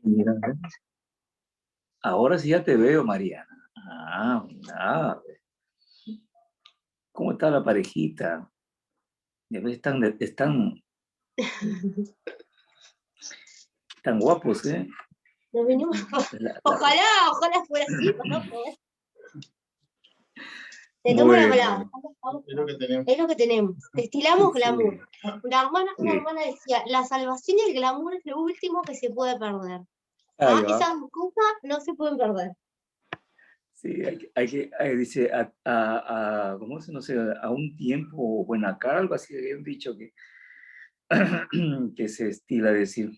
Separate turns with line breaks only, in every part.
Mira, ahora sí ya te veo, Mariana. Mira, ¿cómo está la parejita? Ya ves, tan guapos, ¿eh?
Nos vinimos. Ojalá fuera así, pero no fue. De todas maneras,
Es lo que tenemos.
es lo que tenemos. Destilamos
Sí,
glamour. Una
sí.
hermana decía, la salvación y el glamour es lo último que se puede perder.
Ahí va.
Esas cosas no se pueden perder.
Sí, dice, ¿cómo se? No sé, a un tiempo, bueno, acá algo así había un dicho que se estila decir,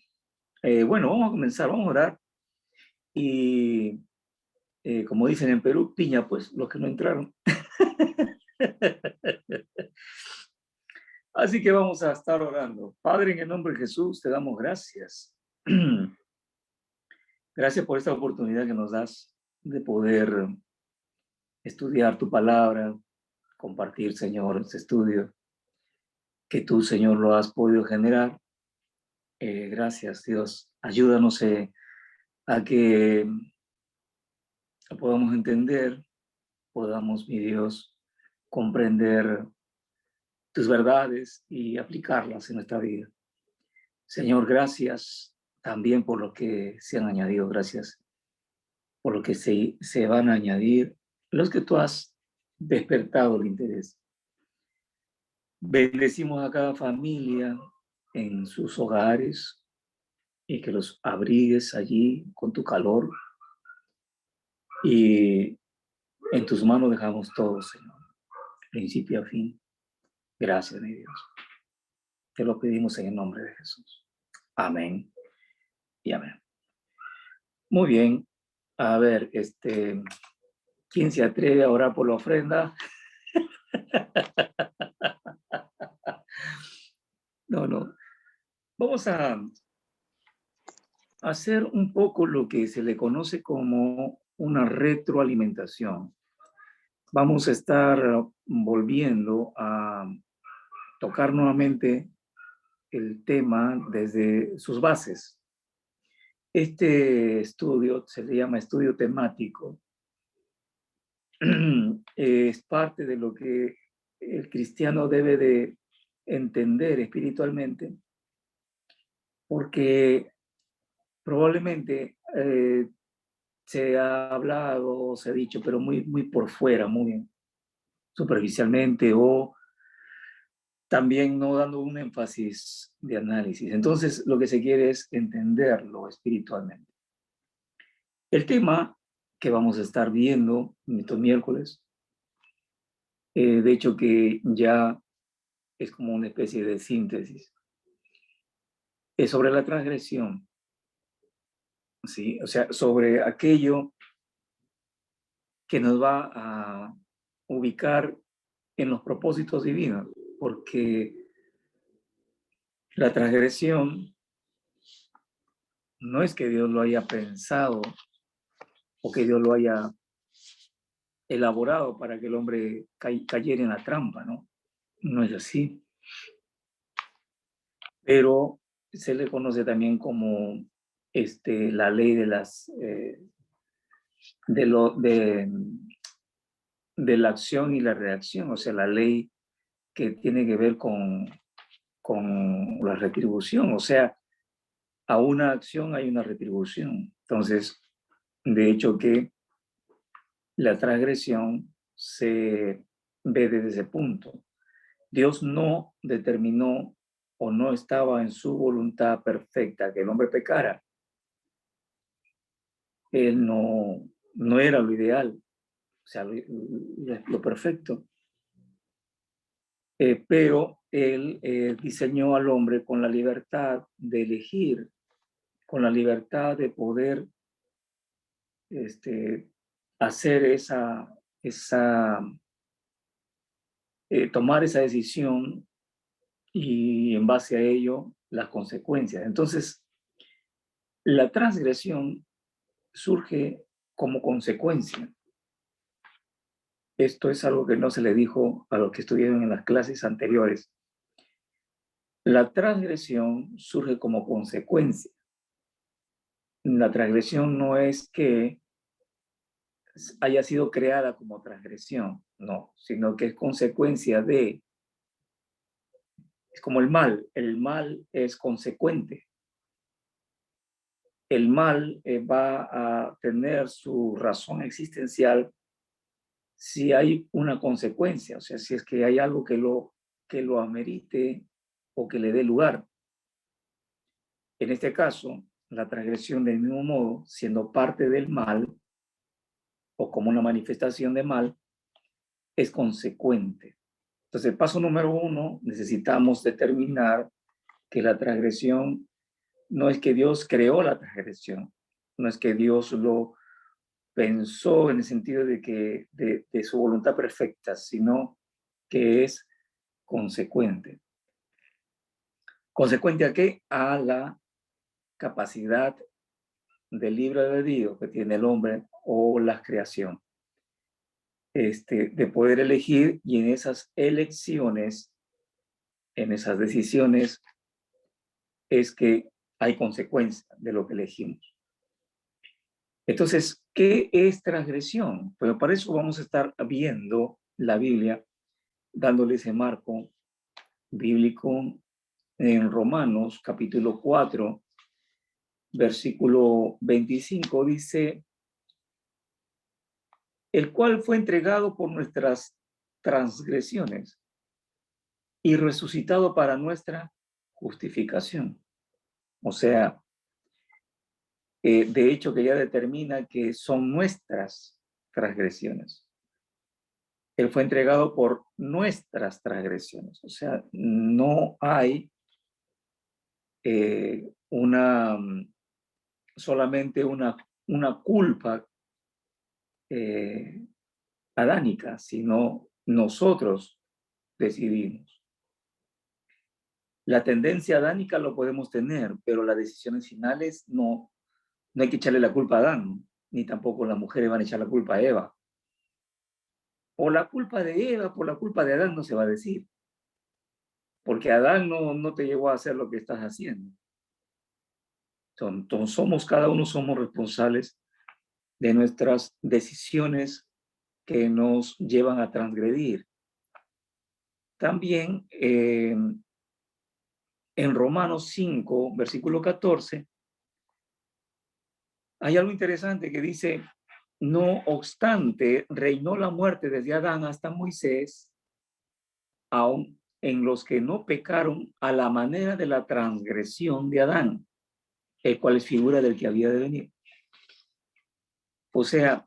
bueno, vamos a comenzar, vamos a orar. Y como dicen en Perú, piña, pues, los que no entraron. Así que vamos a estar orando. Padre, en el nombre de Jesús, te damos gracias. Gracias por esta oportunidad que nos das de poder estudiar tu palabra, compartir, Señor, este estudio, que tú, Señor, lo has podido generar. Gracias, Dios. Ayúdanos a que podamos entender, podamos, mi Dios, comprender tus verdades y aplicarlas en nuestra vida. Señor, gracias también por lo que se han añadido. Gracias por lo que se van a añadir los que tú has despertado el interés. Bendecimos a cada familia en sus hogares y que los abrigues allí con tu calor. Y en tus manos dejamos todo, Señor, principio a fin. Gracias, mi Dios. Te lo pedimos en el nombre de Jesús. Amén y amén. Muy bien. A ver, ¿quién se atreve a orar por la ofrenda? No. Vamos a hacer un poco lo que se le conoce como una retroalimentación. Vamos a estar volviendo a tocar nuevamente el tema desde sus bases. Este estudio se le llama estudio temático. Es parte de lo que el cristiano debe de entender espiritualmente, porque probablemente se ha hablado, se ha dicho, pero muy por fuera, muy superficialmente, o también no dando un énfasis de análisis. Entonces, lo que se quiere es entenderlo espiritualmente. El tema que vamos a estar viendo estos miércoles, de hecho que ya es como una especie de síntesis, es sobre la transgresión, ¿sí? O sea, sobre aquello que nos va a ubicar en los propósitos divinos, porque la transgresión no es que Dios lo haya pensado o que Dios lo haya elaborado para que el hombre cayera en la trampa, ¿no? No es así. Pero se le conoce también como la ley de las de la acción y la reacción, o sea, la ley que tiene que ver con la retribución, o sea, a una acción hay una retribución. Entonces, de hecho que la transgresión se ve desde ese punto. Dios no determinó o no estaba en su voluntad perfecta que el hombre pecara. Él no era lo ideal, o sea, lo perfecto. Pero él diseñó al hombre con la libertad de elegir, con la libertad de poder hacer tomar esa decisión y en base a ello las consecuencias. Entonces, la transgresión surge como consecuencia. Esto es algo que no se le dijo a los que estuvieron en las clases anteriores. La transgresión surge como consecuencia. la transgresión no es que haya sido creada como transgresión, no, sino que es consecuencia de, es como el mal es consecuente. El mal va a tener su razón existencial si hay una consecuencia, o sea, si es que hay algo que lo amerite o que le dé lugar. En este caso, la transgresión del mismo modo, siendo parte del mal o como una manifestación de mal, es consecuente. Entonces, el paso número 1, necesitamos determinar que la transgresión no es que Dios creó la transgresión, no es que Dios lo pensó en el sentido de que de su voluntad perfecta, sino que es consecuente. ¿Consecuente a qué? A la capacidad del libre albedrío que tiene el hombre o la creación. De poder elegir, y en esas elecciones, en esas decisiones, es que hay consecuencia de lo que elegimos. Entonces, ¿qué es transgresión? Pero para eso vamos a estar viendo la Biblia, dándole ese marco bíblico en Romanos capítulo 4, versículo 25, dice, el cual fue entregado por nuestras transgresiones y resucitado para nuestra justificación. O sea, de hecho que ya determina que son nuestras transgresiones. Él fue entregado por nuestras transgresiones. O sea, no hay solamente una culpa adánica, sino nosotros decidimos. La tendencia adánica lo podemos tener, pero las decisiones finales no hay que echarle la culpa a Adán, ni tampoco las mujeres van a echar la culpa a Eva. O la culpa de Eva por la culpa de Adán no se va a decir, porque Adán no te llevó a hacer lo que estás haciendo. Entonces cada uno somos responsables de nuestras decisiones que nos llevan a transgredir. También en Romanos 5, versículo 14, hay algo interesante que dice, no obstante, reinó la muerte desde Adán hasta Moisés, aún en los que no pecaron a la manera de la transgresión de Adán, el cual es figura del que había de venir. O sea,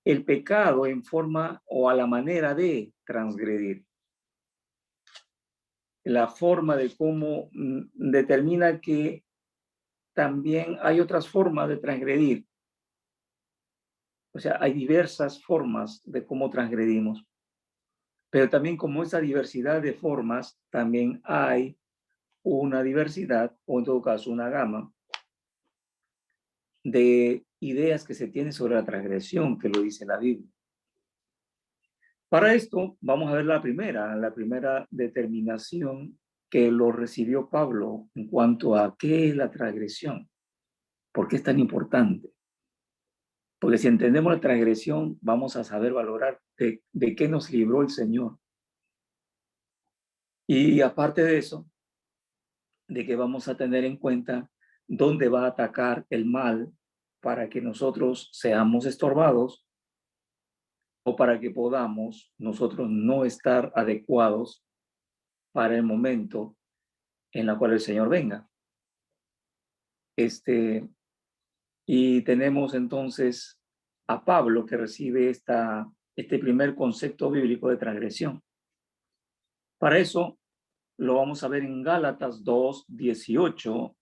el pecado en forma o a la manera de transgredir. La forma de cómo determina que también hay otras formas de transgredir. O sea, hay diversas formas de cómo transgredimos. Pero también como esa diversidad de formas, también hay una diversidad, o en todo caso una gama, de ideas que se tienen sobre la transgresión, que lo dice la Biblia. Para esto, vamos a ver la primera determinación que lo recibió Pablo en cuanto a qué es la transgresión. ¿Por qué es tan importante? Porque si entendemos la transgresión, vamos a saber valorar de qué nos libró el Señor. Y aparte de eso, de que vamos a tener en cuenta dónde va a atacar el mal para que nosotros seamos estorbados o para que podamos nosotros no estar adecuados para el momento en el cual el Señor venga. Y tenemos entonces a Pablo que recibe este primer concepto bíblico de transgresión. Para eso lo vamos a ver en Gálatas 2:18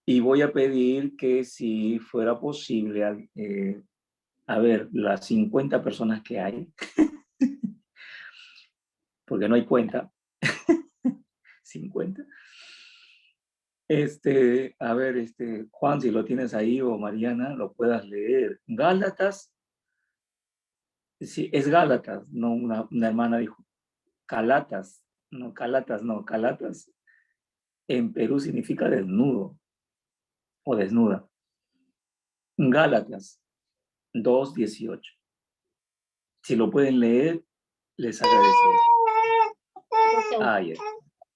y voy a pedir que si fuera posible, a ver, las 50 personas que hay, porque no hay cuenta, 50. A ver, Juan, si lo tienes ahí o Mariana, lo puedas leer. Gálatas, sí, es Gálatas, no una hermana dijo, Calatas, no, Calatas, no, Calatas en Perú significa desnudo o desnuda. Gálatas 2:18. Si lo pueden leer, les agradecería.
Ay,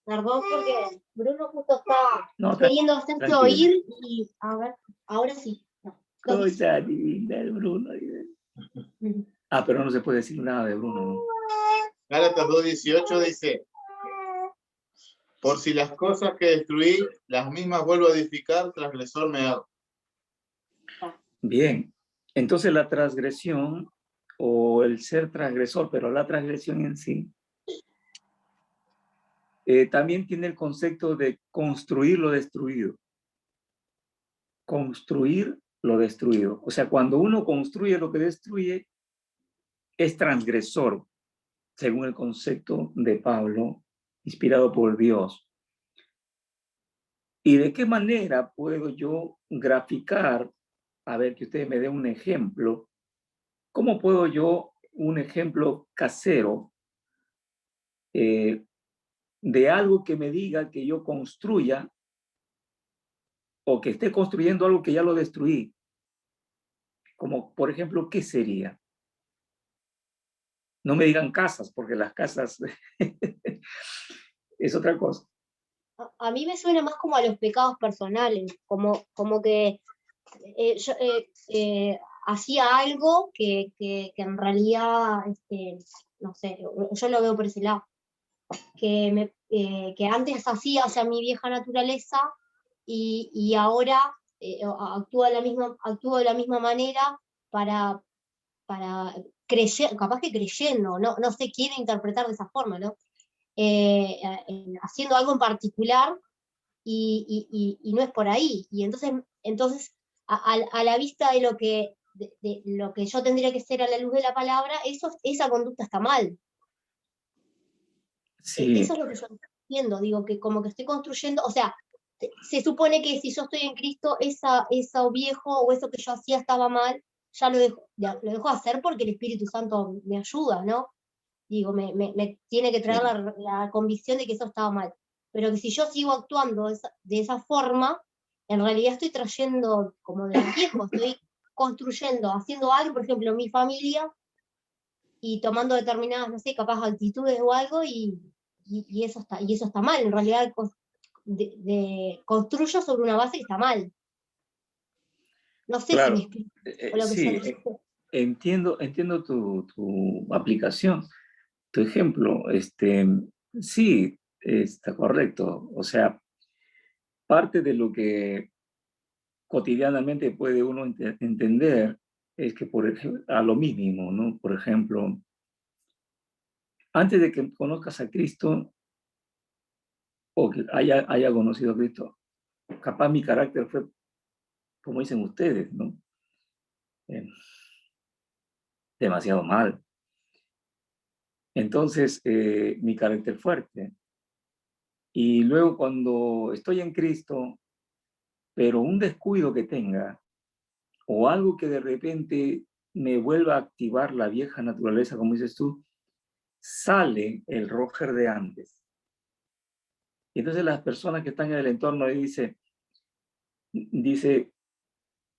perdón, porque Bruno justo está
no,
queriendo hacerse oír y a ver, ahora sí. No,
cosa divina el Bruno. Pero no se puede decir nada de Bruno, ¿no?
Gálatas 2:18 dice: por si las cosas que destruí, las mismas vuelvo a edificar, transgresor me hago.
Bien, entonces la transgresión o el ser transgresor, pero la transgresión en sí, también tiene el concepto de construir lo destruido. Construir lo destruido. O sea, cuando uno construye lo que destruye, es transgresor, según el concepto de Pablo, inspirado por Dios. ¿Y de qué manera puedo yo graficar? A ver, que ustedes me den un ejemplo. ¿Cómo puedo yo, un ejemplo casero, de algo que me diga que yo construya o que esté construyendo algo que ya lo destruí? Como, por ejemplo, ¿qué sería? No me digan casas, porque las casas es otra cosa.
A mí me suena más como a los pecados personales, como que yo hacía algo que en realidad, no sé, yo lo veo por ese lado, que antes hacía, o sea, mi vieja naturaleza, y ahora actúa de la misma manera para creer, capaz que creyendo, no se quiere interpretar de esa forma, ¿no? Haciendo algo en particular y no es por ahí. Y entonces a la vista de lo que yo tendría que ser a la luz de la palabra, esa conducta está mal.
Sí.
Eso es lo que yo estoy haciendo, digo, que como que estoy construyendo, o sea, se supone que si yo estoy en Cristo, eso viejo o eso que yo hacía estaba mal, ya lo dejo hacer porque el Espíritu Santo me ayuda, ¿no? Digo, me tiene que traer la convicción de que eso estaba mal. Pero que si yo sigo actuando de esa forma, en realidad estoy trayendo como de los viejos, estoy construyendo, haciendo algo, por ejemplo, mi familia, y tomando determinadas, no sé, capaz actitudes o algo, y eso está mal. En realidad construyo sobre una base que está mal. No sé
Claro,
si me explico lo que
sí, entiendo tu aplicación, tu ejemplo. Sí, está correcto. O sea, parte de lo que cotidianamente puede uno entender es que, por ejemplo, a lo mínimo, ¿no? Por ejemplo, antes de que conozcas a Cristo o que haya conocido a Cristo, capaz mi carácter fue, como dicen ustedes, ¿no? Demasiado mal. Entonces, mi carácter fuerte. Y luego cuando estoy en Cristo, pero un descuido que tenga o algo que de repente me vuelva a activar la vieja naturaleza, como dices tú, sale el Roger de antes. Y entonces las personas que están en el entorno dice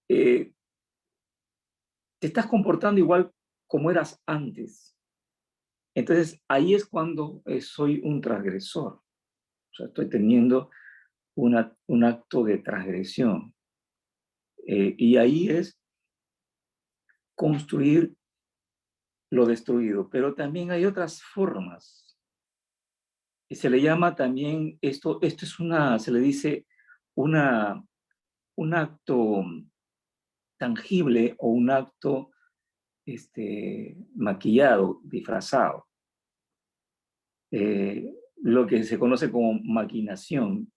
te estás comportando igual como eras antes. Entonces ahí es cuando soy un transgresor. O sea, estoy teniendo un acto de transgresión. Y ahí es construir lo destruido. Pero también hay otras formas. Y se le llama también, esto es se le dice un acto tangible o un acto maquillado, disfrazado. Lo que se conoce como maquinación.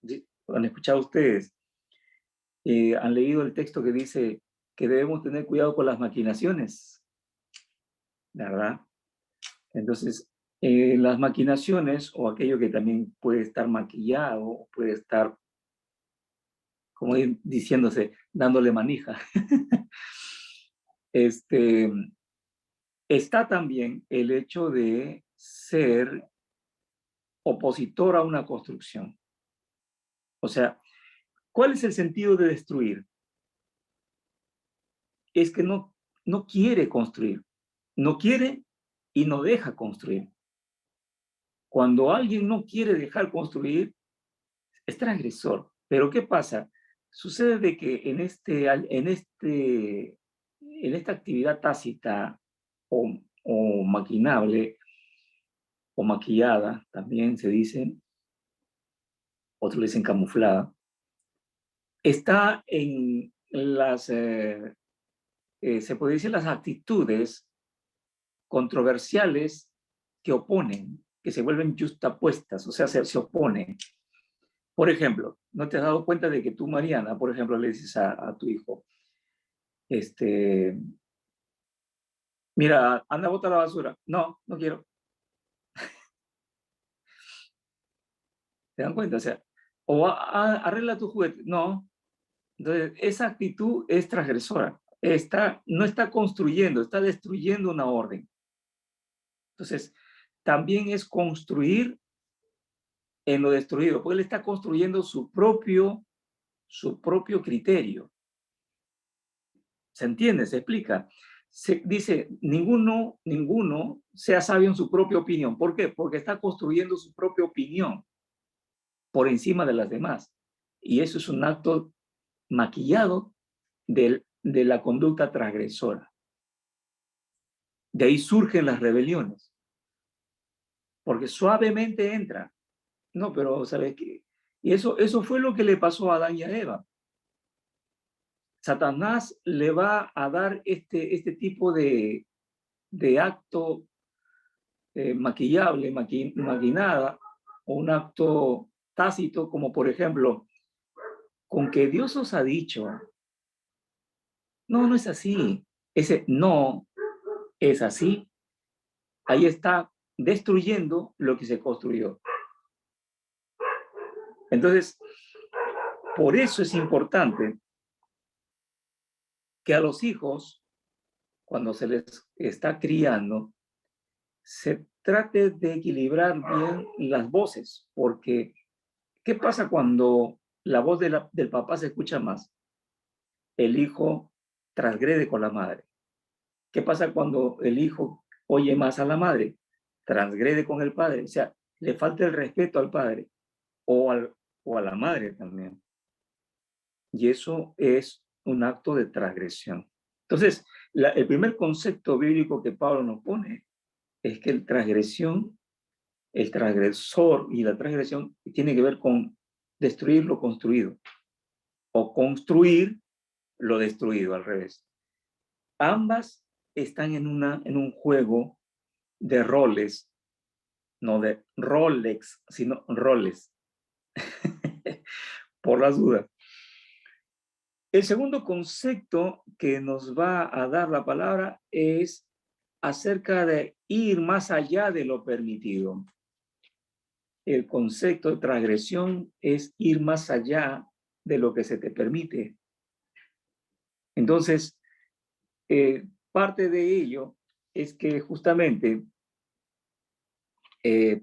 ¿Han escuchado ustedes? ¿Han leído el texto que dice que debemos tener cuidado con las maquinaciones? ¿Verdad? Entonces, las maquinaciones o aquello que también puede estar maquillado, puede estar, como diciéndose, dándole manija. Está también el hecho de ser opositor a una construcción. O sea, ¿cuál es el sentido de destruir? es que no quiere construir. No quiere y no deja construir. Cuando alguien no quiere dejar construir, es transgresor. Pero ¿qué pasa? Sucede de que en esta actividad tácita o maquinable o maquillada, también se dice, otros le dicen camuflada, está en se puede decir, las actitudes controversiales que oponen, que se vuelven justapuestas, o sea, se oponen. Por ejemplo, ¿no te has dado cuenta de que tú, Mariana, por ejemplo, le dices a tu hijo, mira, anda a botar la basura? No, no quiero. ¿Te dan cuenta? O sea, o arregla tu juguete. No. Entonces, esa actitud es transgresora. No está construyendo, está destruyendo una orden. Entonces, también es construir en lo destruido, porque él está construyendo su propio criterio. ¿Se entiende? ¿Se explica? Se dice, ninguno sea sabio en su propia opinión. ¿Por qué? Porque está construyendo su propia opinión por encima de las demás. Y eso es un acto maquillado de la conducta transgresora. De ahí surgen las rebeliones. Porque suavemente entra. No, pero ¿sabes qué? Y eso fue lo que le pasó a Adán y a Eva. Satanás le va a dar este tipo de acto maquillable, maquinada, o un acto tácito, como por ejemplo, con que Dios os ha dicho, no es así. Ese no es así, ahí está destruyendo lo que se construyó. Entonces, por eso es importante que a los hijos, cuando se les está criando, se trate de equilibrar bien las voces, porque ¿qué pasa cuando la voz del papá se escucha más? El hijo transgrede con la madre. ¿Qué pasa cuando el hijo oye más a la madre? Transgrede con el padre, o sea, le falta el respeto al padre o a la madre también. Y eso es un acto de transgresión. Entonces, el primer concepto bíblico que Pablo nos pone es que el transgresor y la transgresión tiene que ver con destruir lo construido o construir lo destruido, al revés. Ambas están en un juego de roles, no de Rolex, sino roles, por las dudas. El segundo concepto que nos va a dar la palabra es acerca de ir más allá de lo permitido. El concepto de transgresión es ir más allá de lo que se te permite. Entonces, parte de ello es que justamente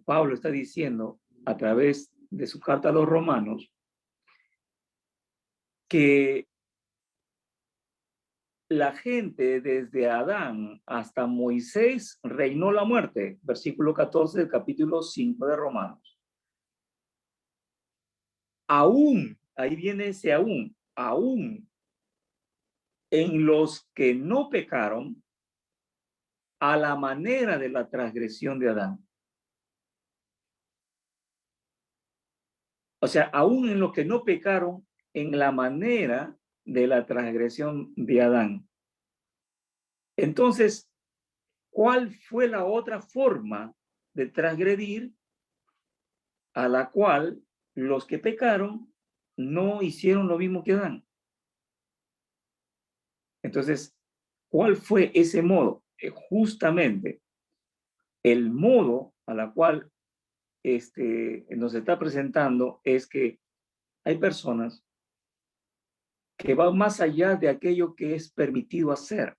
Pablo está diciendo a través de su carta a los romanos que la gente desde Adán hasta Moisés reinó la muerte, versículo 14 del capítulo 5 de Romanos. Aún, ahí viene ese aún en los que no pecaron a la manera de la transgresión de Adán. O sea, aún en los que no pecaron en la manera de la transgresión de Adán. Entonces, ¿cuál fue la otra forma de transgredir a la cual los que pecaron no hicieron lo mismo que Adán? Entonces, ¿cuál fue ese modo? Justamente el modo a la cual nos está presentando es que hay personas que van más allá de aquello que es permitido hacer.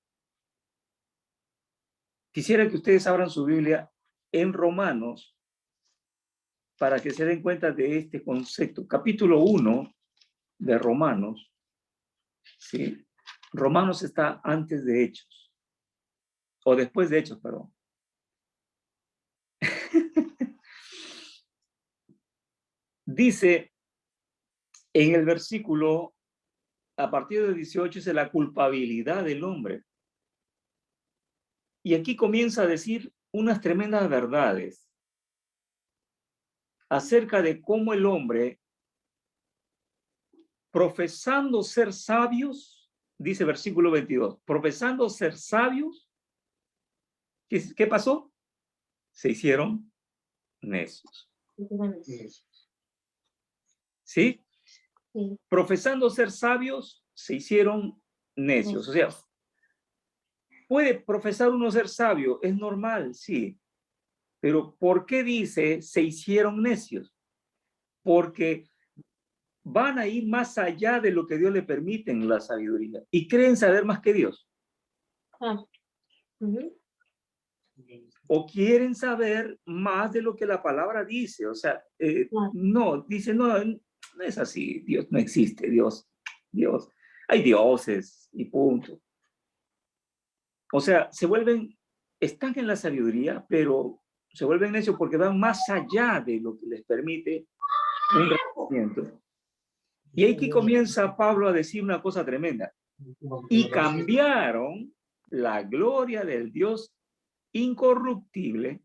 Quisiera que ustedes abran su Biblia en Romanos para que se den cuenta de este concepto. Capítulo 1 de Romanos, ¿sí? Romanos está antes de Hechos, o después de Hechos, perdón. Dice en el versículo, a partir del 18, dice la culpabilidad del hombre. Y aquí comienza a decir unas tremendas verdades acerca de cómo el hombre, profesando ser sabios, dice versículo 22, profesando ser sabios, ¿qué pasó? Se hicieron necios. ¿Sí?
Sí.
Profesando ser sabios, se hicieron necios. O sea, puede profesar uno ser sabio, es normal, sí. Pero ¿por qué dice se hicieron necios? Porque van a ir más allá de lo que Dios le permite en la sabiduría y creen saber más que Dios. O quieren saber más de lo que la palabra dice. O sea, no, dice, no es así. Dios no existe, Dios. Hay dioses y punto. O sea, están en la sabiduría, pero se vuelven necios porque van más allá de lo que les permite un reconocimiento. Y aquí comienza Pablo a decir una cosa tremenda. Y cambiaron la gloria del Dios incorruptible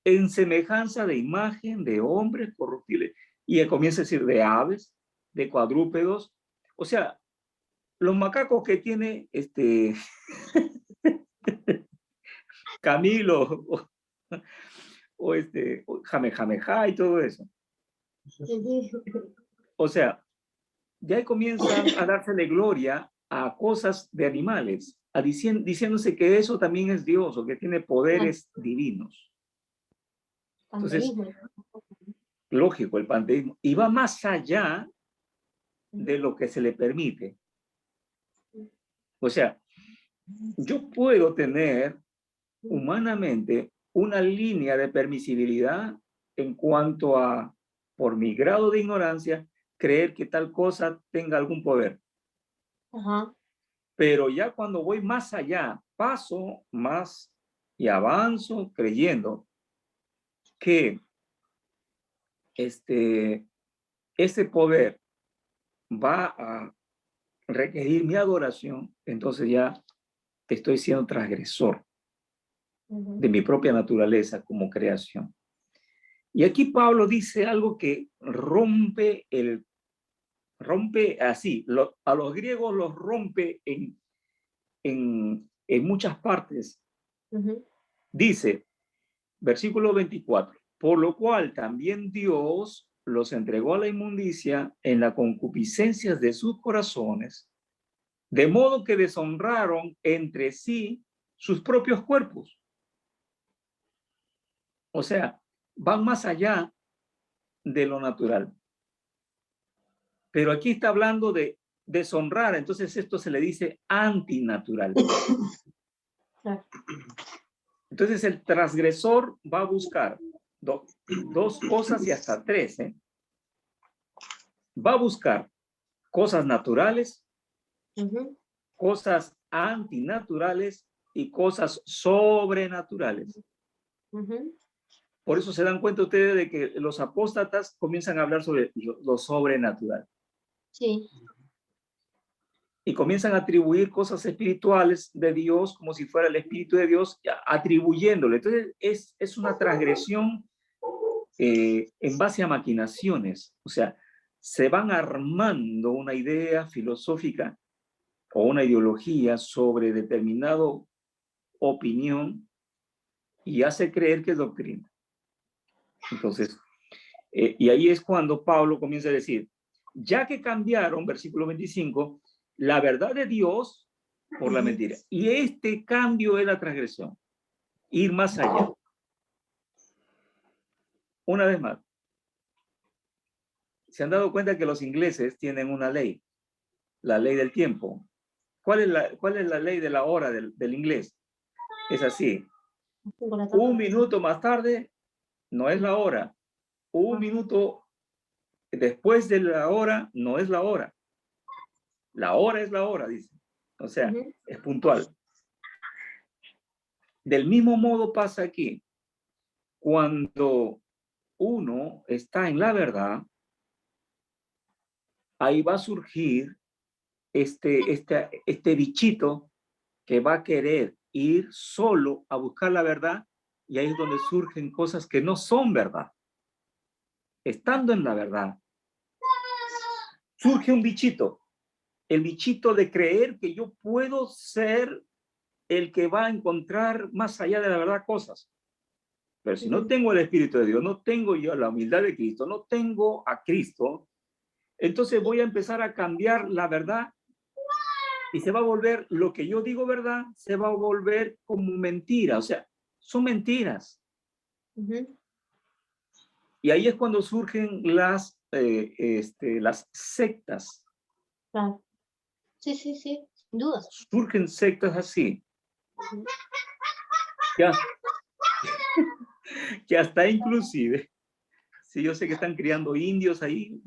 en semejanza de imagen de hombres corruptibles. Y comienza a decir de aves, de cuadrúpedos. O sea, los macacos que tiene Camilo o Jamejameja y todo eso. O sea, ya comienzan a dársele gloria a cosas de animales, diciéndose que eso también es Dios o que tiene poderes divinos. Entonces, lógico, el panteísmo. Y va más allá de lo que se le permite. O sea, yo puedo tener humanamente una línea de permisibilidad en cuanto a, por mi grado de ignorancia, creer que tal cosa tenga algún poder. Pero ya cuando voy más allá, paso más y avanzo creyendo que ese poder va a requerir mi adoración, entonces ya estoy siendo transgresor de mi propia naturaleza como creación. Y aquí Pablo dice algo que rompe así, a los griegos los rompe en muchas partes. Dice, versículo 24, por lo cual también Dios los entregó a la inmundicia en la concupiscencia de sus corazones, de modo que deshonraron entre sí sus propios cuerpos. O sea, van más allá de lo natural. Pero aquí está hablando de deshonrar, entonces esto se le dice antinatural. Entonces el transgresor va a buscar dos cosas y hasta tres. Va a buscar cosas naturales, cosas antinaturales y cosas sobrenaturales. Por eso se dan cuenta ustedes de que los apóstatas comienzan a hablar sobre lo sobrenatural.
Sí.
Y comienzan a atribuir cosas espirituales de Dios como si fuera el Espíritu de Dios, atribuyéndole. Entonces es una transgresión en base a maquinaciones. O sea, se van armando una idea filosófica o una ideología sobre determinado opinión y hace creer que es doctrina. Entonces, y ahí es cuando Pablo comienza a decir, ya que cambiaron, versículo 25, la verdad de Dios por la mentira. Y este cambio es la transgresión, ir más allá. Una vez más, se han dado cuenta que los ingleses tienen una ley, la ley del tiempo. ¿Cuál es la ley de la hora del inglés? Es así. 1 minuto más tarde no es la hora. 1 minuto después de la hora no es la hora. La hora es la hora, dice. O sea,
Ujú.
es puntual. Del mismo modo pasa aquí. Cuando uno está en la verdad, ahí va a surgir este bichito que va a querer ir solo a buscar la verdad, y ahí es donde surgen cosas que no son verdad. Estando en la verdad, surge un bichito, el bichito de creer que yo puedo ser el que va a encontrar más allá de la verdad cosas. Pero si no
Ujú.
tengo el Espíritu de Dios, no tengo yo la humildad de Cristo, no tengo a Cristo, entonces voy a empezar a cambiar la verdad y se va a volver lo que yo digo verdad, se va a volver como mentira. O sea, son mentiras.
Ujú.
Y ahí es cuando surgen las sectas.
Claro. Sí, sí, sí, sin dudas.
Surgen sectas así,
Ujú.
que, que hasta inclusive, si yo sé que están criando indios ahí,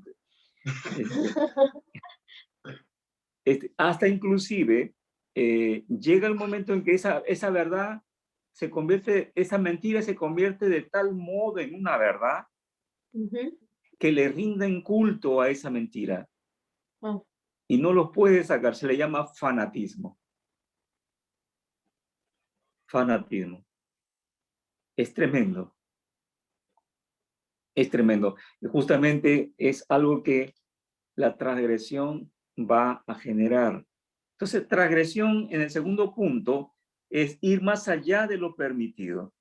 este, hasta inclusive llega el momento en que esa verdad se convierte, esa mentira se convierte de tal modo en una verdad
Ujú.
que le rinden culto a esa mentira
Ah,
y no los puede sacar. Se le llama fanatismo. Fanatismo. Es tremendo. Es tremendo. Y justamente es algo que la transgresión va a generar. Entonces, transgresión en el segundo punto es ir más allá de lo permitido.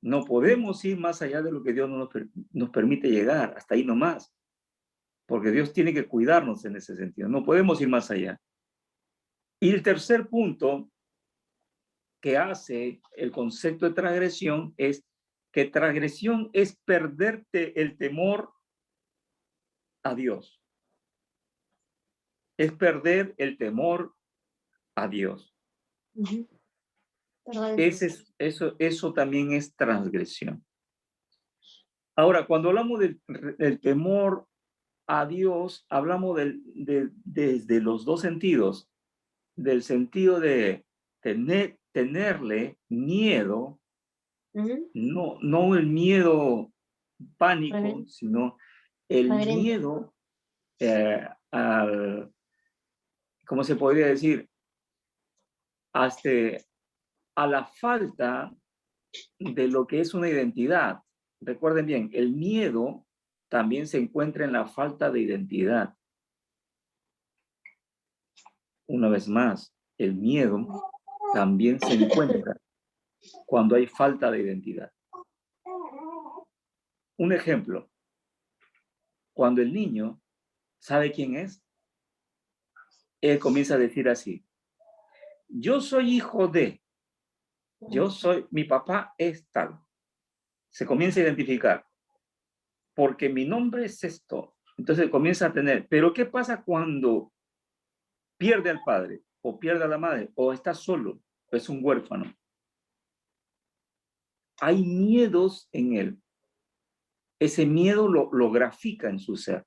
No podemos ir más allá de lo que Dios nos permite llegar, hasta ahí nomás, porque Dios tiene que cuidarnos en ese sentido. No podemos ir más allá. Y el tercer punto que hace el concepto de transgresión es que transgresión es perderte el temor a Dios. Es perder el temor a Dios.
ujú. Perdón.
Eso también es transgresión. Ahora, cuando hablamos del temor a Dios, hablamos desde los dos sentidos, del sentido de tenerle miedo,
Ujú.
no el miedo pánico,
Reverente.
sino el
Reverente.
miedo al, ¿cómo se podría decir? Hasta a la falta de lo que es una identidad. Recuerden bien, el miedo también se encuentra en la falta de identidad. Una vez más, el miedo también se encuentra cuando hay falta de identidad. Un ejemplo, cuando el niño sabe quién es, él comienza a decir así: yo soy hijo de, mi papá es tal. Se comienza a identificar, porque mi nombre es esto. Entonces comienza a tener, pero ¿qué pasa cuando pierde al padre, o pierde a la madre, o está solo, o es un huérfano? Hay miedos en él. Ese miedo lo grafica en su ser.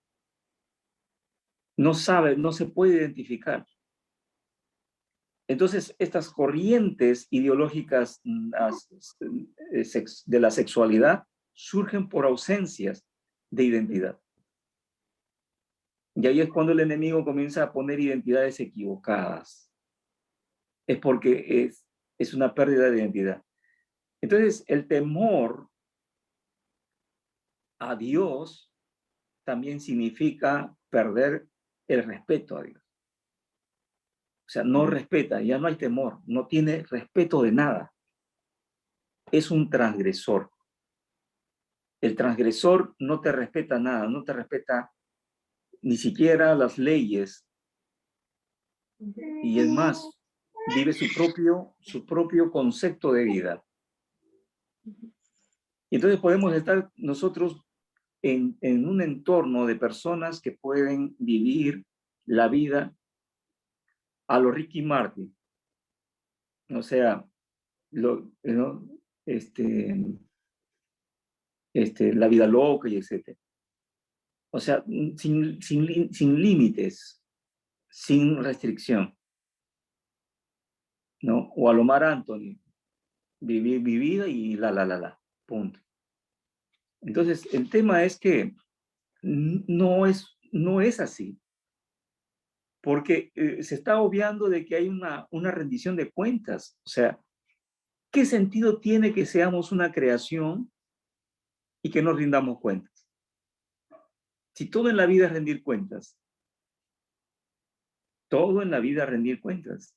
No sabe, no se puede identificar. Entonces, estas corrientes ideológicas de la sexualidad surgen por ausencias de identidad. Y ahí es cuando el enemigo comienza a poner identidades equivocadas. Es porque es una pérdida de identidad. Entonces, el temor a Dios también significa perder el respeto a Dios. O sea, no respeta, ya no hay temor, no tiene respeto de nada. Es un transgresor. El transgresor no te respeta nada, no te respeta ni siquiera las leyes. Y es más, vive su propio concepto de vida. Y entonces podemos estar nosotros en un entorno de personas que pueden vivir la vida a lo Ricky Martin. O sea, ¿no? La vida loca y etcétera. O sea, sin límites. sin restricción, ¿no? O a lo Mar Anthony, vivir mi vida y la, punto. Entonces, el tema es que no es así, porque se está obviando de que hay una rendición de cuentas. O sea, ¿qué sentido tiene que seamos una creación y que nos rindamos cuentas? Si todo en la vida es rendir cuentas, todo en la vida es rendir cuentas.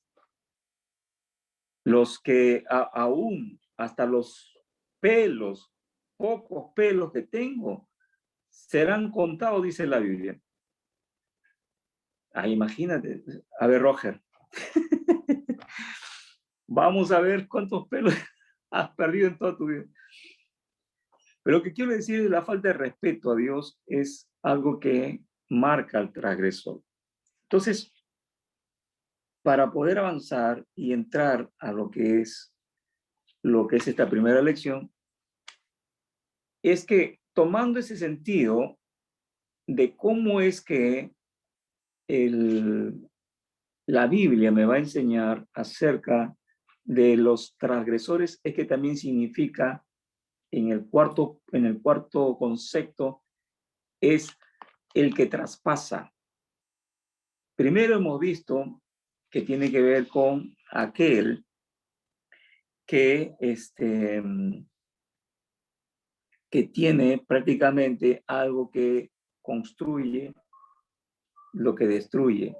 Los que aún hasta los pelos, pocos pelos que tengo, serán contados, dice la Biblia. Ah, imagínate. A ver, Roger. Vamos a ver cuántos pelos has perdido en toda tu vida. Pero lo que quiero decir es la falta de respeto a Dios es algo que marca al transgresor. Entonces, para poder avanzar y entrar a lo que es esta primera lección, es que tomando ese sentido de cómo es que la Biblia me va a enseñar acerca de los transgresores, es que también significa en el cuarto concepto es el que traspasa. Primero hemos visto que tiene que ver con aquel que tiene prácticamente algo que construye lo que destruye.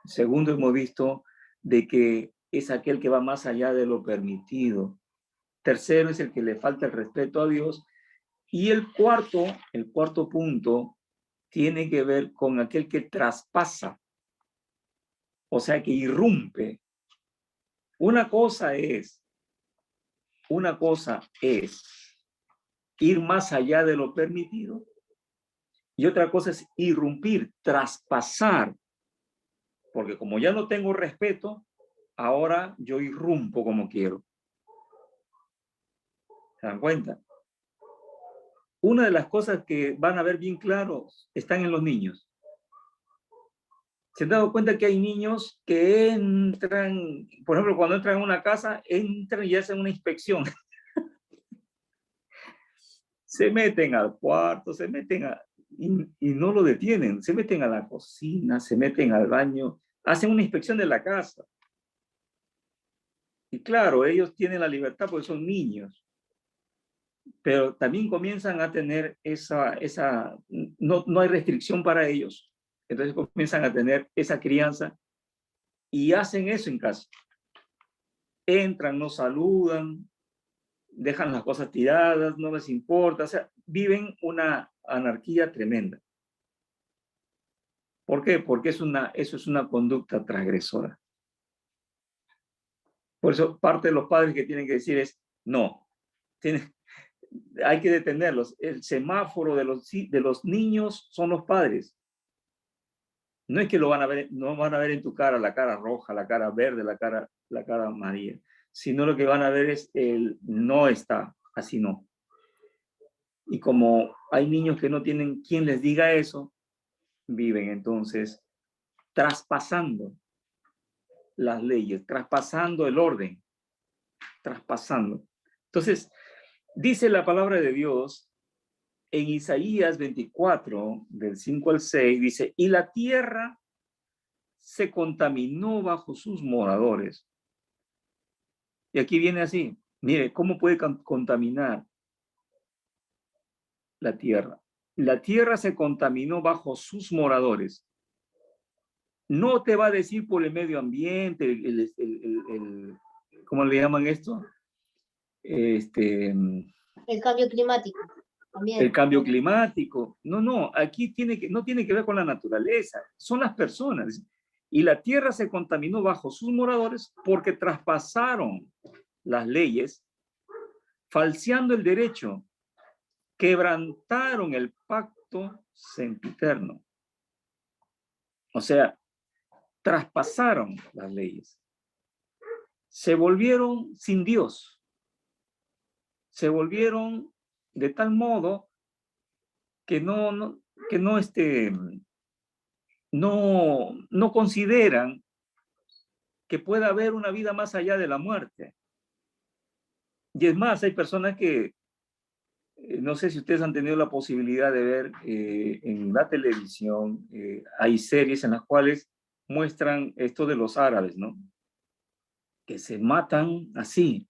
Segundo, hemos visto de que es aquel que va más allá de lo permitido. Tercero, es el que le falta el respeto a Dios. Y el cuarto punto tiene que ver con aquel que traspasa, o sea, que irrumpe. Una cosa es ir más allá de lo permitido y otra cosa es irrumpir, traspasar, porque como ya no tengo respeto, ahora yo irrumpo como quiero. ¿Se dan cuenta? Una de las cosas que van a ver bien claro están en los niños. ¿Se han dado cuenta que hay niños que entran, por ejemplo, cuando entran en una casa, entran y hacen una inspección? Se meten al cuarto, y no lo detienen, se meten a la cocina, se meten al baño, hacen una inspección de la casa. Y claro, ellos tienen la libertad porque son niños, pero también comienzan a tener no hay restricción para ellos, entonces comienzan a tener esa crianza y hacen eso en casa. Entran, no saludan, dejan las cosas tiradas, no les importa, o sea, viven una anarquía tremenda. ¿Por qué? Porque eso es una conducta transgresora. Por eso parte de los padres que tienen que decir es, no, hay que detenerlos. El semáforo de los niños son los padres. No es que lo van a ver, no van a ver en tu cara la cara roja, la cara verde, la cara amarilla, sino lo que van a ver es el no está, así no. Y como hay niños que no tienen quien les diga eso, viven entonces traspasando las leyes, traspasando el orden, traspasando. Entonces, dice la palabra de Dios en Isaías 24, del 5 al 6, dice, y la tierra se contaminó bajo sus moradores. Y aquí viene así, mire, ¿cómo puede contaminar la tierra? La tierra se contaminó bajo sus moradores. No te va a decir por el medio ambiente, ¿cómo le llaman esto?
El cambio climático. También.
El cambio climático. No, aquí no tiene que ver con la naturaleza, son las personas. Y la tierra se contaminó bajo sus moradores porque traspasaron las leyes, falseando el derecho, quebrantaron el pacto sempiterno. O sea, traspasaron las leyes. Se volvieron sin Dios. Se volvieron de tal modo que no no consideran que pueda haber una vida más allá de la muerte. Y es más, hay personas que, no sé si ustedes han tenido la posibilidad de ver en la televisión, hay series en las cuales muestran esto de los árabes, ¿no? Que se matan así,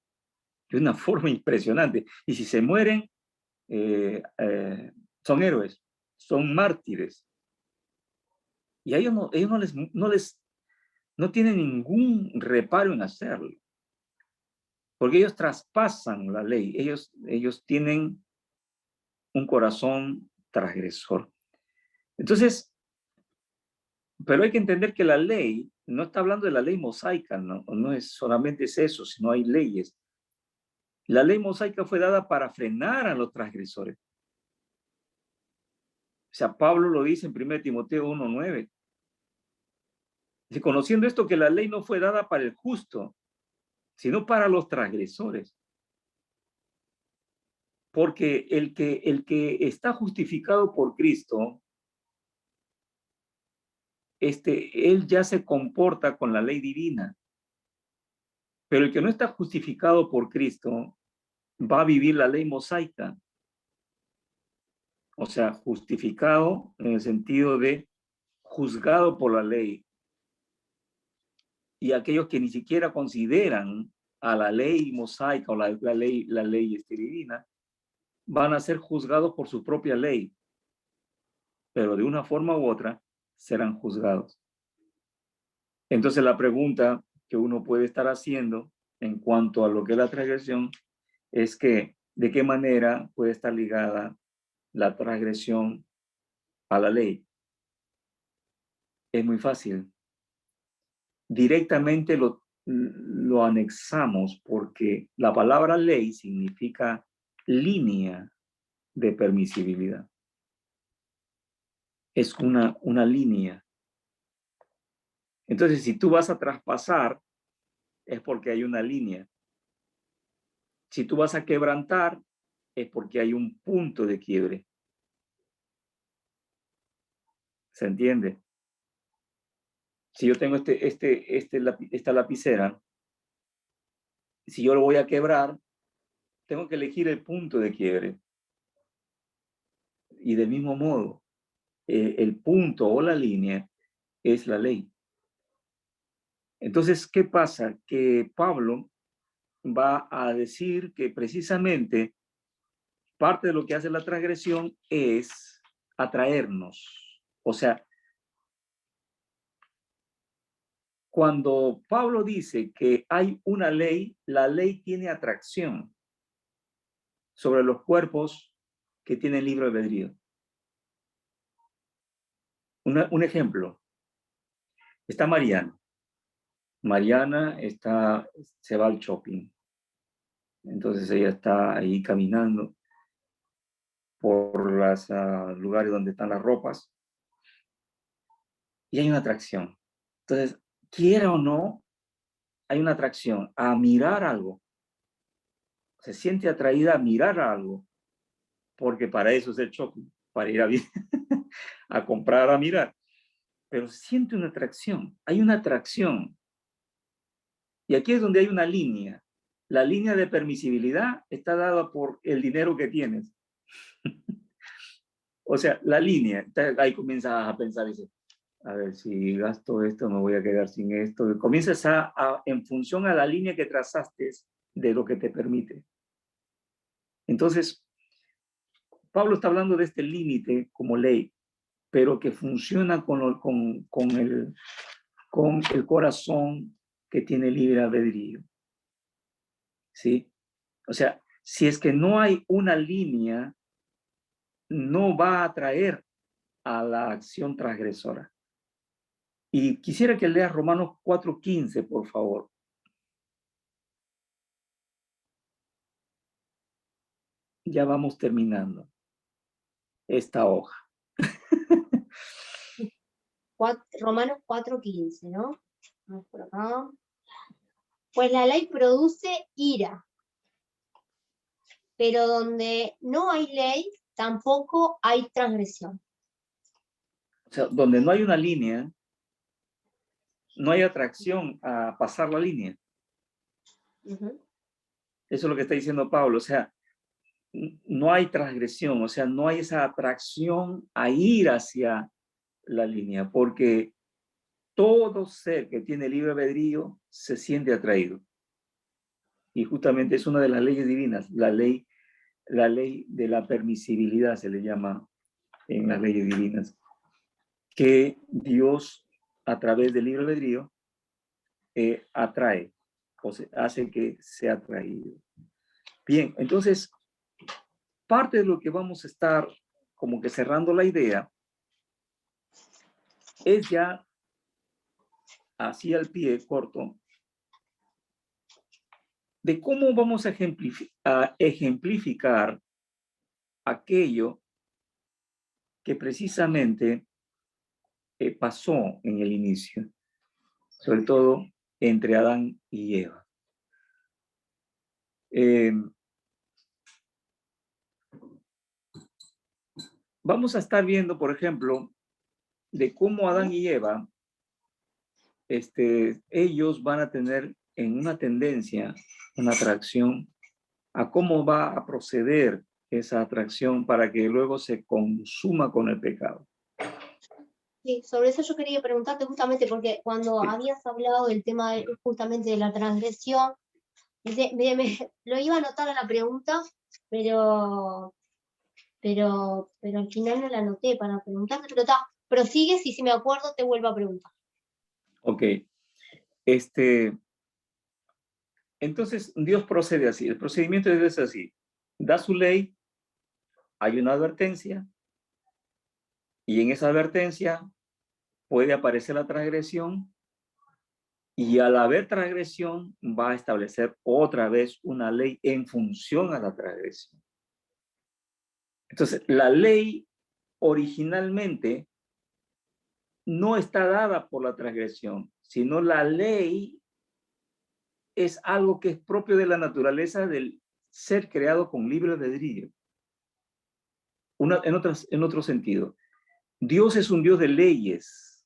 de una forma impresionante. Y si se mueren, son héroes, son mártires. Y a ellos no tienen ningún reparo en hacerlo, porque ellos traspasan la ley, ellos tienen un corazón transgresor. Entonces, pero hay que entender que la ley, no está hablando de la ley mosaica, no es solamente eso, sino hay leyes. La ley mosaica fue dada para frenar a los transgresores. O sea, Pablo lo dice en 1 Timoteo 1:9. Conociendo esto, que la ley no fue dada para el justo, sino para los transgresores. Porque el que está justificado por Cristo, él ya se comporta con la ley divina. Pero el que no está justificado por Cristo va a vivir la ley mosaica. O sea, justificado en el sentido de juzgado por la ley. Y aquellos que ni siquiera consideran a la ley mosaica o la ley divina, van a ser juzgados por su propia ley. Pero de una forma u otra serán juzgados. Entonces la pregunta que uno puede estar haciendo en cuanto a lo que es la transgresión es que de qué manera puede estar ligada la transgresión a la ley. Es muy fácil. Directamente lo anexamos porque la palabra ley significa línea de permisibilidad. Es una línea. Entonces, si tú vas a traspasar, es porque hay una línea. Si tú vas a quebrantar, es porque hay un punto de quiebre. ¿Se entiende? Si yo tengo esta lapicera, si yo lo voy a quebrar, tengo que elegir el punto de quiebre. Y del mismo modo, el punto o la línea es la ley. Entonces, ¿qué pasa? Que Pablo va a decir que precisamente parte de lo que hace la transgresión es atraernos. O sea, cuando Pablo dice que hay una ley, la ley tiene atracción sobre los cuerpos que tienen libre albedrío. Un ejemplo. Está Mariana. Mariana se va al shopping. Entonces ella está ahí caminando por los lugares donde están las ropas y hay una atracción. Entonces, quiera o no, hay una atracción a mirar algo. Se siente atraída a mirar algo, porque para eso es el shopping, para ir a comprar, a mirar. Pero siente una atracción, hay una atracción. Y aquí es donde hay una línea. La línea de permisibilidad está dada por el dinero que tienes. O sea, la línea, ahí comienzas a pensar, dice, a ver, si gasto esto, me voy a quedar sin esto. Y comienzas en función a la línea que trazaste de lo que te permite. Entonces, Pablo está hablando de este límite como ley, pero que funciona con el corazón que tiene libre albedrío. ¿Sí? O sea, si es que no hay una línea, no va a atraer a la acción transgresora. Y quisiera que leas Romanos 4:15, por favor. Ya vamos terminando esta hoja.
Romanos 4:15, ¿no? Vamos por acá. Pues la ley produce ira, pero donde no hay ley, tampoco hay transgresión.
sea, donde no hay una línea, no hay atracción a pasar la línea.
Ujú.
Eso es lo que está diciendo Pablo. O sea, no hay transgresión, o sea, no hay esa atracción a ir hacia la línea, porque todo ser que tiene libre albedrío se siente atraído. Y justamente es una de las leyes divinas, la ley de la permisibilidad se le llama en las leyes divinas, que Dios a través del libre albedrío atrae, o se hace que sea atraído. Bien, entonces, parte de lo que vamos a estar como que cerrando la idea es ya así al pie corto de cómo vamos a ejemplificar aquello que precisamente pasó en el inicio, sobre todo entre Adán y Eva. Vamos a estar viendo, por ejemplo, de cómo Adán y Eva, ellos van a tener en una tendencia, una atracción, a cómo va a proceder esa atracción para que luego se consuma con el pecado.
Sí, sobre eso yo quería preguntarte justamente porque cuando
Sí.
habías hablado del tema justamente de la transgresión, lo iba a anotar a la pregunta, pero al final no la anoté para preguntarte, pero está, prosigues y si me acuerdo te vuelvo a preguntar.
Ok. Entonces, Dios procede así. El procedimiento es así. Da su ley, hay una advertencia, y en esa advertencia puede aparecer la transgresión, y al haber transgresión va a establecer otra vez una ley en función a la transgresión. Entonces, la ley originalmente no está dada por la transgresión, sino la ley es algo que es propio de la naturaleza del ser creado con libre albedrío. En otro sentido, Dios es un Dios de leyes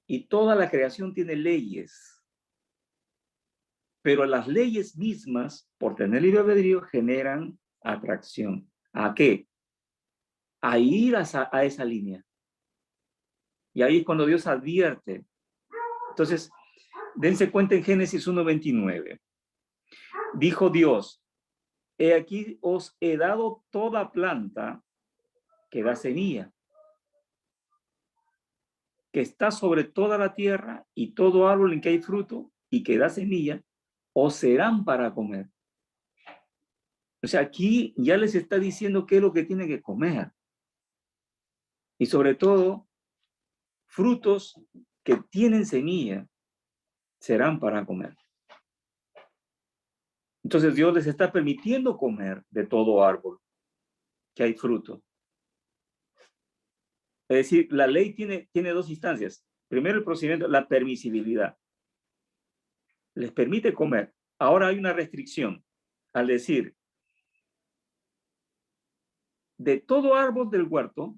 y toda la creación tiene leyes, pero las leyes mismas, por tener libre albedrío, generan atracción. ¿A qué? A ir a esa línea. Y ahí es cuando Dios advierte. Entonces, dense cuenta en Génesis 1:29. Dijo Dios, he aquí os he dado toda planta que da semilla, que está sobre toda la tierra, y todo árbol en que hay fruto y que da semilla, os serán para comer. O sea, aquí ya les está diciendo qué es lo que tienen que comer. Y sobre todo, frutos que tienen semilla serán para comer. Entonces Dios les está permitiendo comer de todo árbol que hay fruto. Es decir, la ley tiene dos instancias. Primero el procedimiento, la permisibilidad. Les permite comer. Ahora hay una restricción. Al decir, de todo árbol del huerto,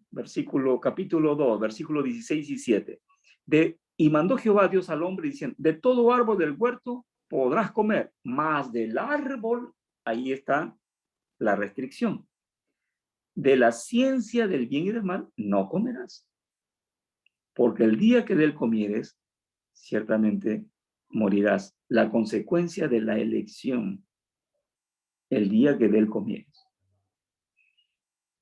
capítulo 2, versículo 16 y 17, y mandó Jehová Dios al hombre diciendo, de todo árbol del huerto podrás comer, mas del árbol, ahí está la restricción, de la ciencia del bien y del mal no comerás, porque el día que de él comieres, ciertamente morirás. La consecuencia de la elección, el día que de él comieres.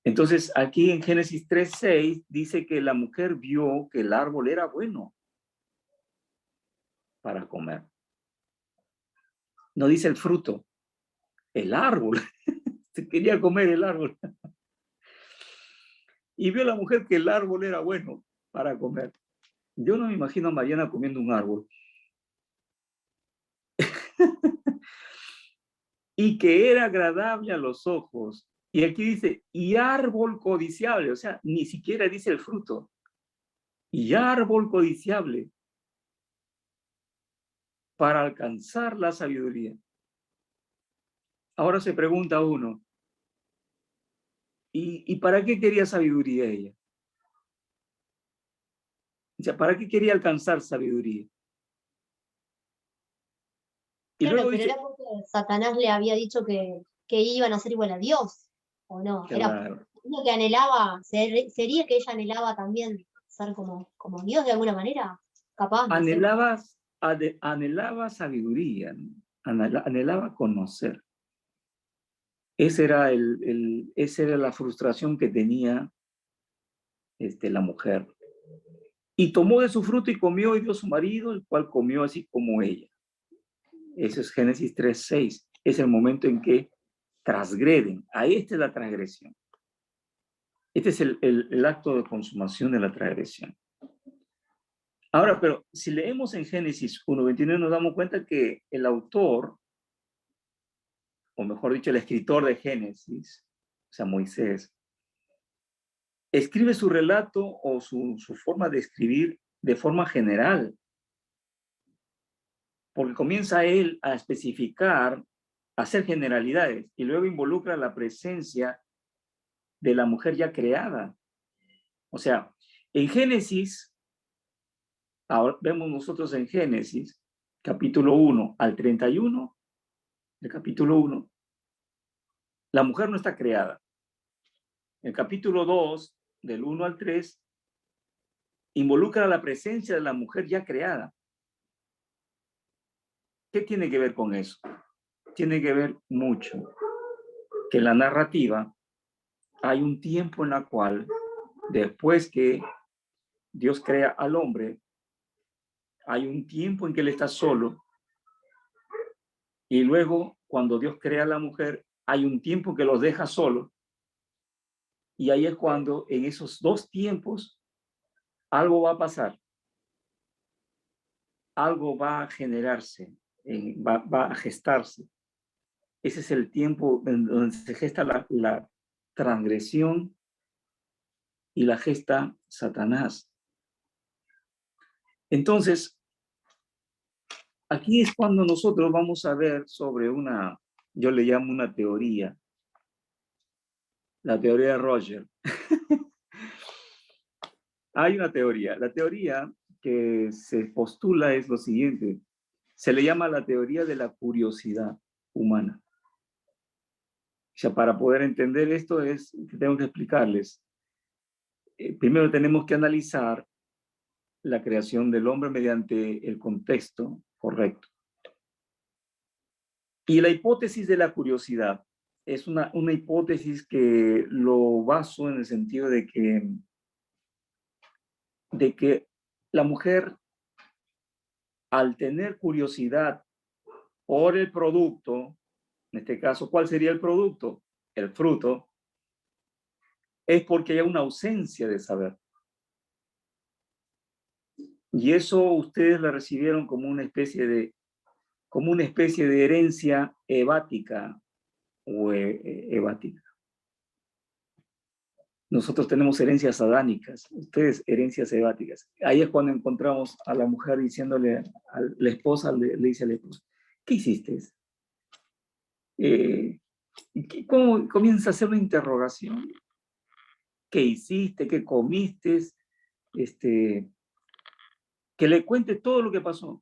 Entonces, aquí en Génesis 3:6 dice que la mujer vio que el árbol era bueno para comer. No dice el fruto, el árbol. Se quería comer el árbol. Y vio la mujer que el árbol era bueno para comer. Yo no me imagino a Mariana comiendo un árbol. Y que era agradable a los ojos. Y aquí dice, y árbol codiciable, o sea, ni siquiera dice el fruto. Y árbol codiciable para alcanzar la sabiduría. Ahora se pregunta uno, ¿y para qué quería sabiduría ella? O sea, ¿para qué quería alcanzar sabiduría? Y
Claro,
luego
pero
dice,
era porque Satanás le había dicho que iban a ser igual a Dios, ¿o no? Era
claro,
lo que anhelaba, sería que ella anhelaba también ser como Dios de alguna manera, capaz, no sé.
anhelaba sabiduría, ¿no? Anhelaba conocer. Esa era la frustración que tenía la mujer. Y tomó de su fruto y comió y dio a su marido, el cual comió así como ella. Eso es Génesis 3:6. Es el momento en que transgreden. Ahí está la transgresión. Este es el acto de consumación de la transgresión. Ahora, pero si leemos en Génesis 1:29 nos damos cuenta que el autor, o mejor dicho, el escritor de Génesis, o sea, Moisés, escribe su relato o su forma de escribir de forma general, porque comienza él a especificar, a hacer generalidades, y luego involucra la presencia de la mujer ya creada. O sea, en Génesis, ahora vemos nosotros en Génesis, capítulo 1 al 31, del capítulo 1, la mujer no está creada. El capítulo 2, del 1 al 3, involucra la presencia de la mujer ya creada. ¿Qué tiene que ver con eso? Tiene que ver mucho que en la narrativa hay un tiempo en la cual, después que Dios crea al hombre, hay un tiempo en que él está solo, y luego cuando Dios crea a la mujer, hay un tiempo que los deja solos, y ahí es cuando en esos dos tiempos algo va a pasar, algo va a generarse, va a gestarse. Ese es el tiempo en donde se gesta la transgresión y la gesta Satanás. Entonces, aquí es cuando nosotros vamos a ver sobre yo le llamo una teoría, la teoría de Roger. Hay una teoría, la teoría que se postula es lo siguiente, se le llama la teoría de la curiosidad humana. O sea, para poder entender esto tengo que explicarles. Primero tenemos que analizar la creación del hombre mediante el contexto correcto. Y la hipótesis de la curiosidad es una hipótesis que lo baso en el sentido de que la mujer, al tener curiosidad por el producto, en este caso, ¿cuál sería el producto? El fruto, es porque hay una ausencia de saber. Y eso ustedes la recibieron como una especie de herencia hebática o hebática. Nosotros tenemos herencias adánicas, ustedes herencias hebáticas. Ahí es cuando encontramos a la mujer diciéndole a la esposa, le dice a la esposa, ¿qué hiciste? ¿Cómo comienza a hacer una interrogación? ¿Qué hiciste? ¿Qué comiste? Que le cuente todo lo que pasó,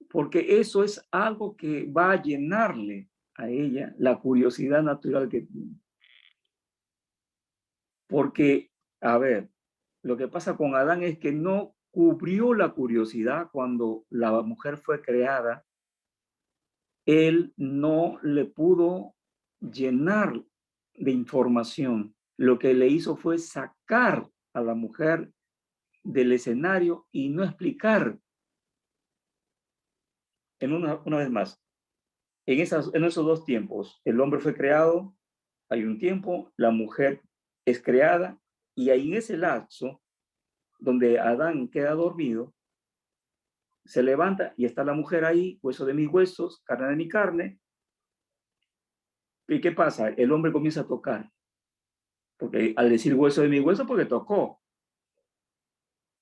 porque eso es algo que va a llenarle a ella la curiosidad natural que tiene. Porque, a ver, lo que pasa con Adán es que no cubrió la curiosidad cuando la mujer fue creada. Él no le pudo llenar de información. Lo que le hizo fue sacar a la mujer del escenario y no explicar. Una vez más, en esos dos tiempos, el hombre fue creado, hay un tiempo, la mujer es creada, y ahí en ese lapso, donde Adán queda dormido, se levanta y está la mujer ahí, hueso de mis huesos, carne de mi carne. ¿Y qué pasa? El hombre comienza a tocar, porque al decir hueso de mi hueso, porque tocó.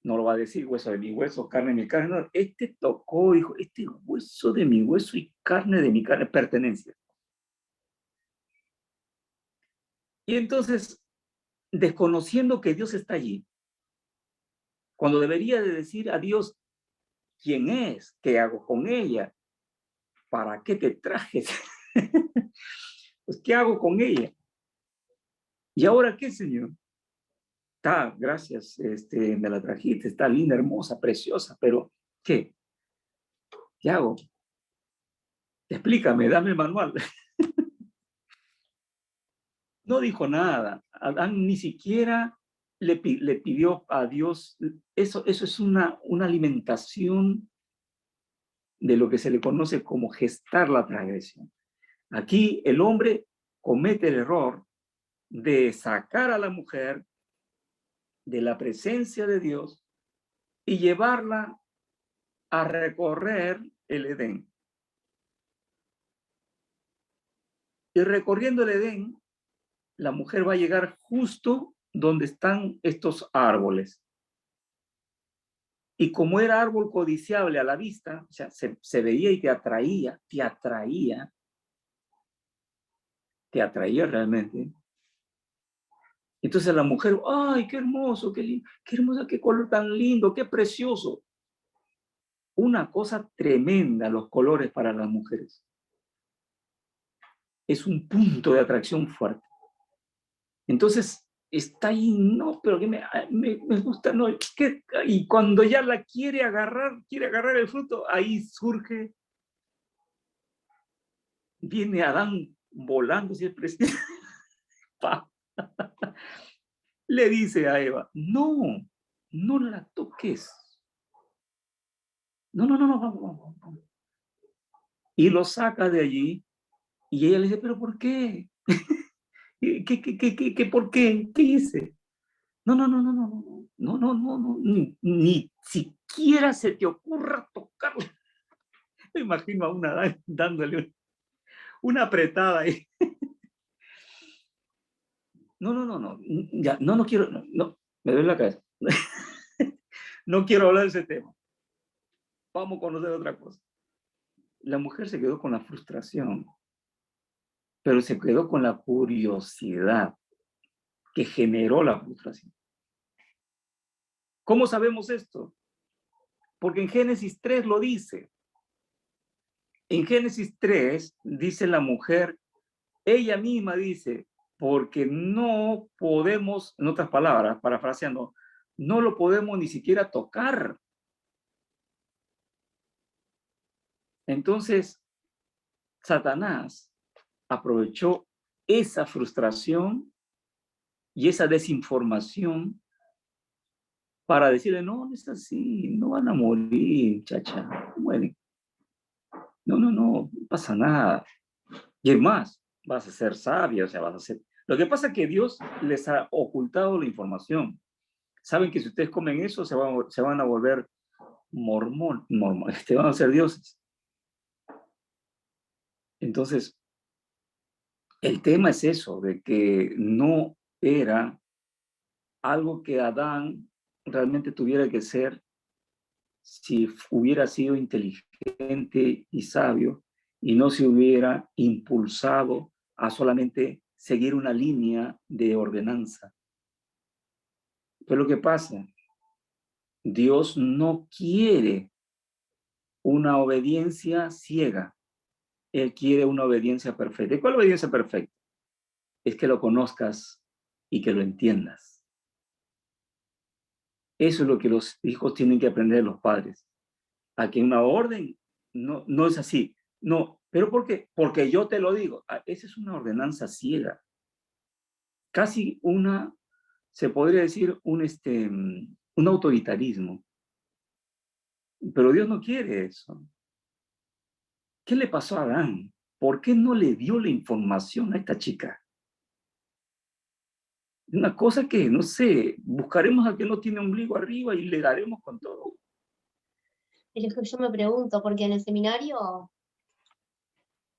No lo va a decir hueso de mi hueso, carne de mi carne. No, tocó, dijo, hueso de mi hueso y carne de mi carne, pertenencia. Y entonces, desconociendo que Dios está allí, cuando debería de decir a Dios quién es, qué hago con ella, para qué te trajes, pues qué hago con ella. ¿Y ahora qué, Señor? Está, gracias, me la trajiste, está linda, hermosa, preciosa, pero ¿qué? ¿Qué hago? Explícame, dame el manual. No dijo nada. Adán ni siquiera le pidió a Dios. Eso es una alimentación de lo que se le conoce como gestar la transgresión. Aquí el hombre comete el error de sacar a la mujer de la presencia de Dios y llevarla a recorrer el Edén. Y recorriendo el Edén, la mujer va a llegar justo donde están estos árboles. Y como era árbol codiciable a la vista, o sea, se veía y te atraía realmente. Entonces la mujer, ¡ay, qué hermoso, qué hermosa, qué color tan lindo, qué precioso! Una cosa tremenda los colores para las mujeres. Es un punto de atracción fuerte. Entonces, está ahí, no, pero que me gusta, no, y cuando ya la quiere agarrar el fruto, ahí surge, viene Adán volando, si el presidente, le dice a Eva, no la toques. No, vamos. Y lo saca de allí, y ella le dice, ¿pero por qué? ¿Qué por qué? ¿Qué hice? No, ni siquiera se te ocurra tocarlo. Me imagino a una dándole una apretada ahí. No, ya, no quiero, no, me duele la cabeza. No quiero hablar de ese tema. Vamos a conocer otra cosa. La mujer se quedó con la frustración, pero se quedó con la curiosidad que generó la frustración. ¿Cómo sabemos esto? Porque en Génesis 3 lo dice. En Génesis 3 dice la mujer, ella misma dice, porque no podemos, en otras palabras, parafraseando, no lo podemos ni siquiera tocar. Entonces, Satanás aprovechó esa frustración y esa desinformación para decirle, no es así, no van a morir, chacha, no mueren. No pasa nada. Y es más, vas a ser sabia, o sea, vas a ser... Lo que pasa es que Dios les ha ocultado la información. Saben que si ustedes comen eso, se van a volver mormón, van a ser dioses. Entonces, el tema es eso, de que no era algo que Adán realmente tuviera que ser si hubiera sido inteligente y sabio y no se hubiera impulsado a solamente seguir una línea de ordenanza. Pero lo que pasa, Dios no quiere una obediencia ciega. Él quiere una obediencia perfecta. ¿Y cuál obediencia perfecta? Es que lo conozcas y que lo entiendas. Eso es lo que los hijos tienen que aprender de los padres. A que una orden no es así. No, ¿pero por qué? Porque yo te lo digo. Esa es una ordenanza ciega. Casi se podría decir un autoritarismo. Pero Dios no quiere eso. ¿Qué le pasó a Adán? ¿Por qué no le dio la información a esta chica? Una cosa que, no sé, buscaremos al que no tiene ombligo arriba y le daremos con todo.
Es lo que yo me pregunto, porque en el seminario,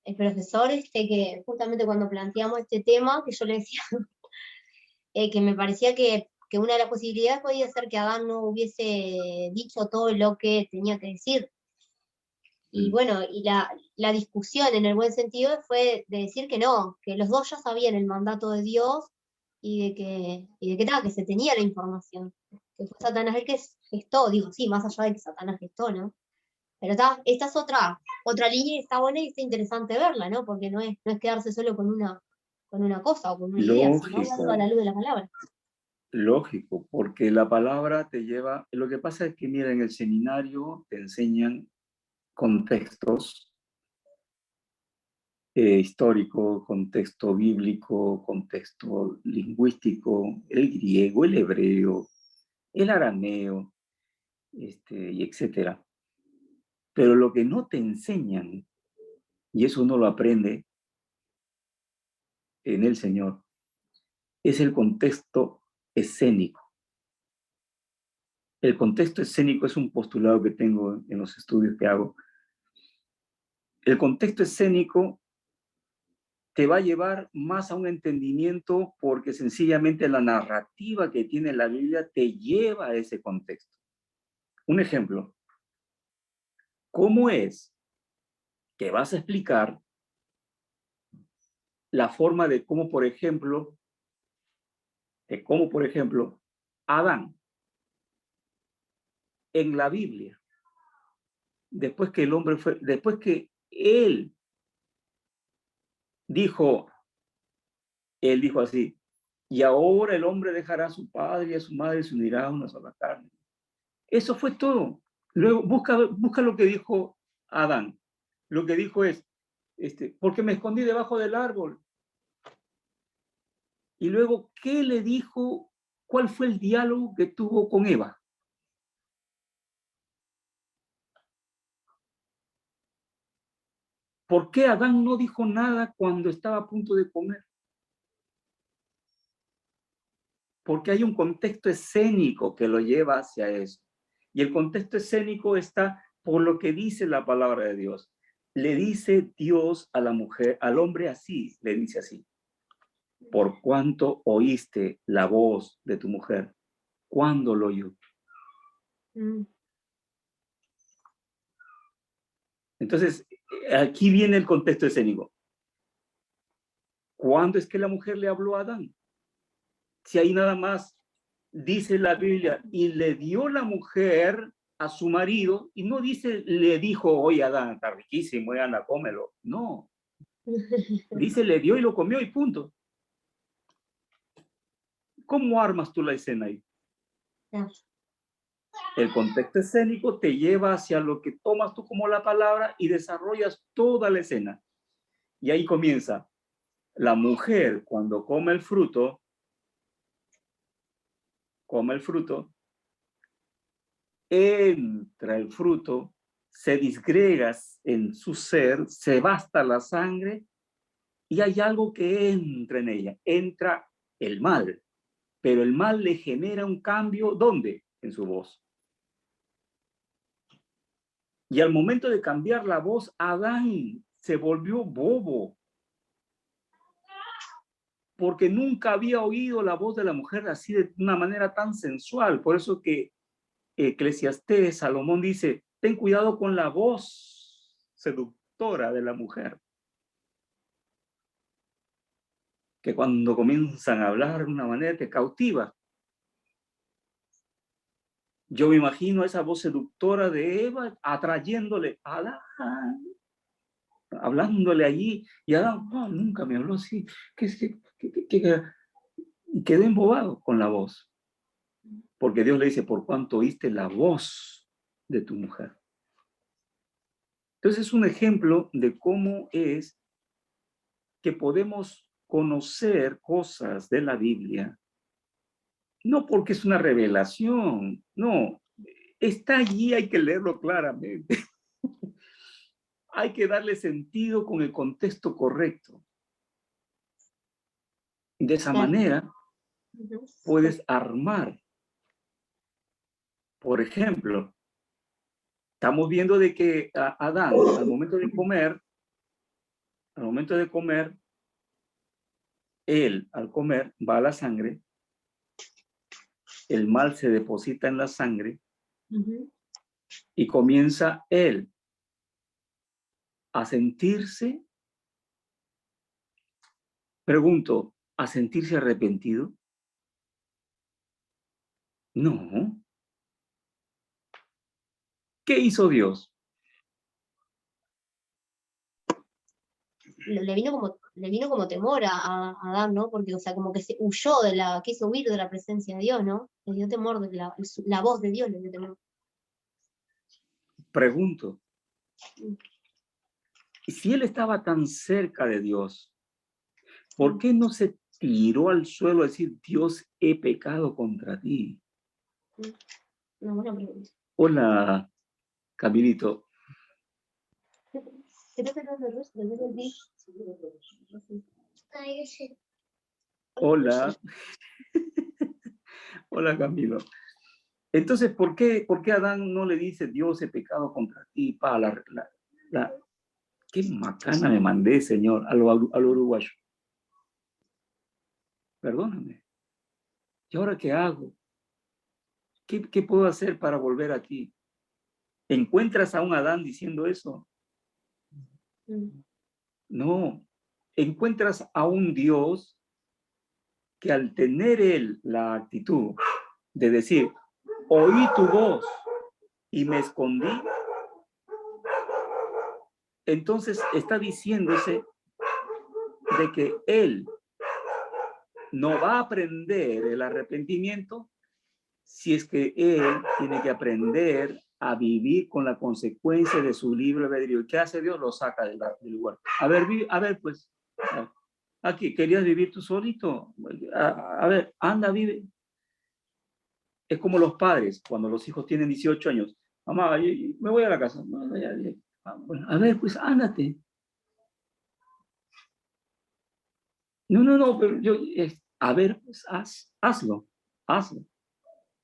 el profesor que justamente cuando planteamos este tema, que yo le decía que me parecía que una de las posibilidades podía ser que Adán no hubiese dicho todo lo que tenía que decir. Y bueno, y la discusión en el buen sentido fue de decir que no, que los dos ya sabían el mandato de Dios y de que se tenía la información. que fue Satanás el que gestó, digo, sí, más allá de que Satanás gestó, ¿no? Pero esta es otra línea y está buena y está interesante verla, ¿no? Porque no es quedarse solo con una cosa o con una idea, sino verlo a la
Lógico,
luz de la palabra.
lógico, porque la palabra te lleva, lo que pasa es que, mira, en el seminario te enseñan contextos histórico, contexto bíblico, contexto lingüístico, el griego, el hebreo, el arameo, y etcétera. Pero lo que no te enseñan, y eso uno lo aprende en el Señor, es el contexto escénico. El contexto escénico es un postulado que tengo en los estudios que hago. El contexto escénico te va a llevar más a un entendimiento porque sencillamente la narrativa que tiene la Biblia te lleva a ese contexto. Un ejemplo, ¿cómo es que vas a explicar la forma de cómo, por ejemplo, Adán en la Biblia, después que él dijo así, y ahora el hombre dejará a su padre y a su madre y se unirá a una sola carne. Eso fue todo. Luego busca lo que dijo Adán. Lo que dijo es, porque me escondí debajo del árbol. Y luego, ¿qué le dijo? ¿Cuál fue el diálogo que tuvo con Eva? ¿Por qué Adán no dijo nada cuando estaba a punto de comer? Porque hay un contexto escénico que lo lleva hacia eso. Y el contexto escénico está por lo que dice la palabra de Dios. Le dice Dios a la mujer, al hombre así, le dice así. Por cuanto oíste la voz de tu mujer, ¿cuándo lo oyó? Entonces, aquí viene el contexto escénico. ¿Cuándo es que la mujer le habló a Adán? Si ahí nada más dice la Biblia, y le dio la mujer a su marido, y no dice, le dijo, oye Adán, está riquísimo, anda, cómelo. No, dice, le dio y lo comió y punto. ¿Cómo armas tú la escena ahí? El contexto escénico te lleva hacia lo que tomas tú como la palabra y desarrollas toda la escena. Y ahí comienza. La mujer, cuando come el fruto, entra el fruto, se disgrega en su ser, se basta la sangre y hay algo que entra en ella. Entra el mal, pero el mal le genera un cambio, ¿dónde? En su voz. Y al momento de cambiar la voz, Adán se volvió bobo, porque nunca había oído la voz de la mujer así de una manera tan sensual. Por eso que Eclesiastés, Salomón dice, ten cuidado con la voz seductora de la mujer, que cuando comienzan a hablar de una manera te cautiva. Yo me imagino esa voz seductora de Eva atrayéndole a Adán, hablándole allí, y Adán, oh, nunca me habló así, y quedó embobado con la voz, porque Dios le dice, por cuanto oíste la voz de tu mujer. Entonces es un ejemplo de cómo es que podemos conocer cosas de la Biblia, no porque es una revelación, no, está allí, hay que leerlo claramente. Hay que darle sentido con el contexto correcto. De esa manera puedes armar. Por ejemplo, estamos viendo de que Adán, al momento de comer, él, al comer, va a la sangre, el mal se deposita en la sangre y comienza él a sentirse, pregunto, a sentirse arrepentido. No. ¿Qué hizo Dios?
Le vino como temor a Adán, ¿no? Porque, o sea, como que se huyó quiso huir de la presencia de Dios, ¿no? Le dio temor de la voz de Dios, le dio temor.
Pregunto, si él estaba tan cerca de Dios, ¿por qué no se tiró al suelo a decir, Dios, he pecado contra ti?
Una buena pregunta.
Hola, Camilito. Hola. Hola, Camilo. Entonces, ¿por qué Adán no le dice, Dios, he pecado contra ti? Qué macana me mandé, Señor, al uruguayo. Perdóname. ¿Y ahora qué hago? ¿Qué puedo hacer para volver a ti? ¿Encuentras a un Adán diciendo eso? No. Encuentras a un Dios que al tener él la actitud de decir, oí tu voz y me escondí, entonces está diciéndose de que él no va a aprender el arrepentimiento si es que él tiene que aprender a vivir con la consecuencia de su libre albedrío. ¿Y qué hace Dios? Lo saca del lugar. A ver, pues, aquí, ¿querías vivir tú solito? A ver, anda, vive. Es como los padres, cuando los hijos tienen 18 años. Mamá, me voy a la casa. A ver, pues, ándate. No, pero a ver, pues, hazlo.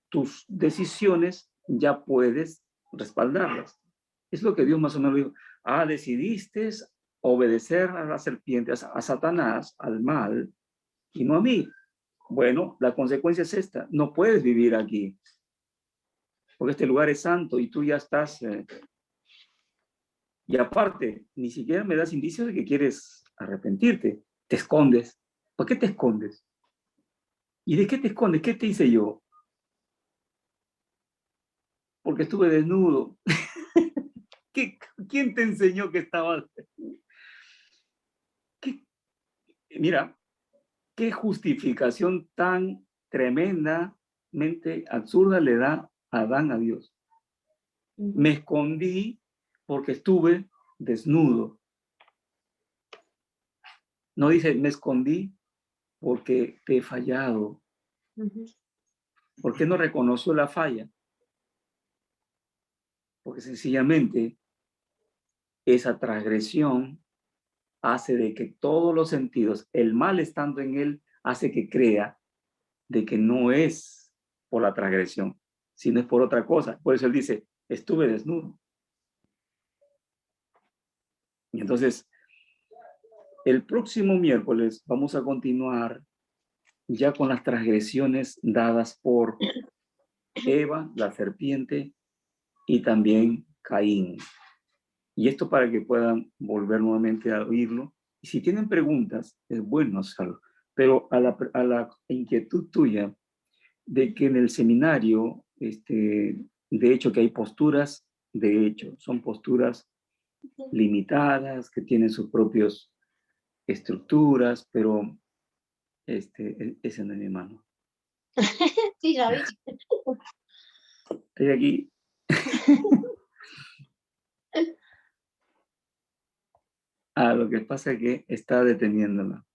Tus decisiones ya puedes respaldarlas. Es lo que Dios más o menos dijo. Decidiste obedecer a la serpiente, a Satanás, al mal, y no a mí. Bueno, la consecuencia es esta. No puedes vivir aquí, porque este lugar es santo y tú ya estás... y aparte, ni siquiera me das indicios de que quieres arrepentirte. Te escondes. ¿Por qué te escondes? ¿Y de qué te escondes? ¿Qué te hice yo? Porque estuve desnudo. ¿Quién te enseñó que estabas? Mira, qué justificación tan tremendamente absurda le da Adán a Dios. Me escondí porque estuve desnudo. No dice, me escondí porque te he fallado. ¿Por qué no reconoció la falla? Porque sencillamente esa transgresión hace de que todos los sentidos, el mal estando en él, hace que crea de que no es por la transgresión, sino es por otra cosa. Por eso él dice, estuve desnudo. Y entonces, el próximo miércoles vamos a continuar ya con las transgresiones dadas por Eva, la serpiente, y también Caín. Y esto para que puedan volver nuevamente a oírlo. Y si tienen preguntas, es bueno hacerlo. Pero a la inquietud tuya de que en el seminario, de hecho que hay posturas, de hecho, son posturas limitadas, que tienen sus propias estructuras, pero ese no es mi hermano.
Sí, ya vi.
Estoy aquí. Lo que pasa es que está deteniéndola.